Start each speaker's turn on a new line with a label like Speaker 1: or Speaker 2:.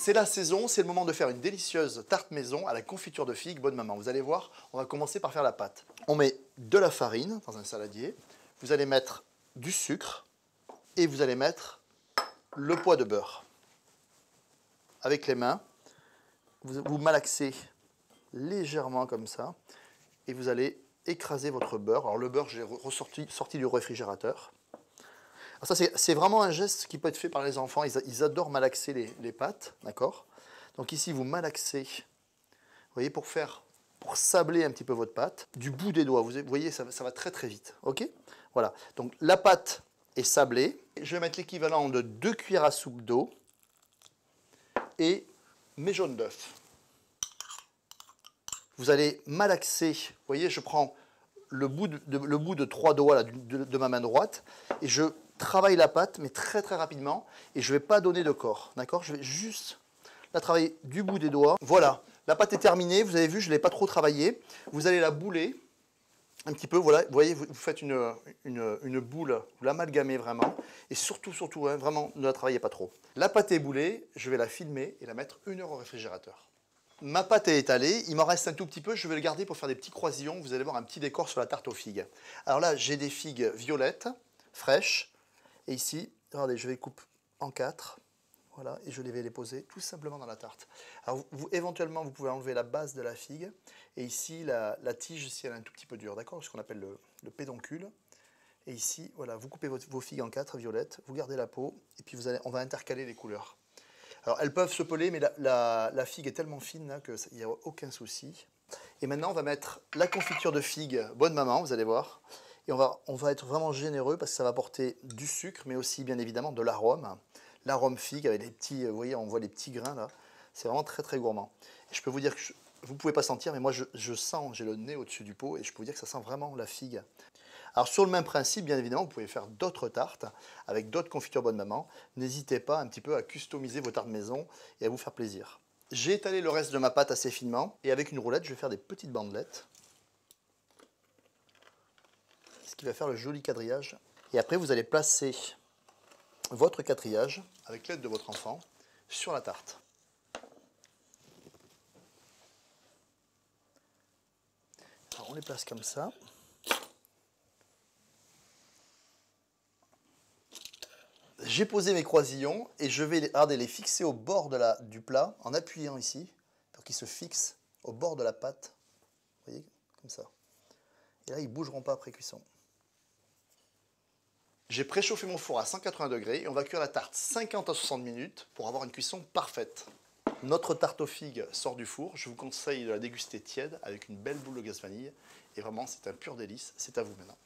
Speaker 1: C'est la saison, c'est le moment de faire une délicieuse tarte maison à la confiture de figues Bonne Maman. Vous allez voir, on va commencer par faire la pâte. On met de la farine dans un saladier, vous allez mettre du sucre et vous allez mettre le poids de beurre. Avec les mains, vous malaxez légèrement comme ça et vous allez écraser votre beurre. Alors le beurre, j'ai sorti du réfrigérateur. Alors ça, c'est vraiment un geste qui peut être fait par les enfants. Ils adorent malaxer les pâtes, d'accord? Donc ici, vous malaxez, vous voyez, pour sabler un petit peu votre pâte, du bout des doigts. Vous voyez, ça va très très vite, ok? Voilà, donc la pâte est sablée. Je vais mettre l'équivalent de 2 cuillères à soupe d'eau et mes jaunes d'œufs. Vous allez malaxer, vous voyez, je prends le bout de 3 doigts là, de ma main droite et je travaille la pâte, mais très très rapidement, et je ne vais pas donner de corps, d'accord? Je vais juste la travailler du bout des doigts. Voilà, la pâte est terminée, vous avez vu, je ne l'ai pas trop travaillée. Vous allez la bouler un petit peu, voilà, vous voyez, vous faites une boule, vous l'amalgamez vraiment, et surtout, hein, vraiment, ne la travaillez pas trop. La pâte est boulée, je vais la filmer et la mettre 1 heure au réfrigérateur. Ma pâte est étalée, il m'en reste un tout petit peu, je vais le garder pour faire des petits croisillons, vous allez voir un petit décor sur la tarte aux figues. Alors là, j'ai des figues violettes, fraîches, et ici, regardez, je les coupe en 4, voilà, et je vais les poser tout simplement dans la tarte. Alors éventuellement, vous pouvez enlever la base de la figue, et ici, la tige, si elle est un tout petit peu dure, d'accord, ce qu'on appelle le pédoncule. Et ici, voilà, vous coupez vos figues en 4 violettes, vous gardez la peau, et puis on va intercaler les couleurs. Alors, elles peuvent se peler, mais la figue est tellement fine qu'il n'y a aucun souci. Et maintenant, on va mettre la confiture de figues Bonne Maman, vous allez voir. Et on va être vraiment généreux parce que ça va apporter du sucre, mais aussi, bien évidemment, de l'arôme. L'arôme figue avec les petits, vous voyez, on voit les petits grains là. C'est vraiment très, très gourmand. Et je peux vous dire que vous ne pouvez pas sentir, mais moi, je sens, j'ai le nez au-dessus du pot et je peux vous dire que ça sent vraiment la figue. Alors sur le même principe, bien évidemment, vous pouvez faire d'autres tartes avec d'autres confitures Bonne Maman. N'hésitez pas un petit peu à customiser vos tartes maison et à vous faire plaisir. J'ai étalé le reste de ma pâte assez finement et avec une roulette, je vais faire des petites bandelettes. Ce qui va faire le joli quadrillage. Et après, vous allez placer votre quadrillage avec l'aide de votre enfant sur la tarte. Alors on les place comme ça. J'ai posé mes croisillons et je vais les fixer au bord du plat en appuyant ici pour qu'ils se fixent au bord de la pâte. Vous voyez, comme ça. Et là, ils ne bougeront pas après cuisson. J'ai préchauffé mon four à 180 degrés et on va cuire la tarte 50 à 60 minutes pour avoir une cuisson parfaite. Notre tarte aux figues sort du four. Je vous conseille de la déguster tiède avec une belle boule de glace vanille. Et vraiment, c'est un pur délice. C'est à vous maintenant.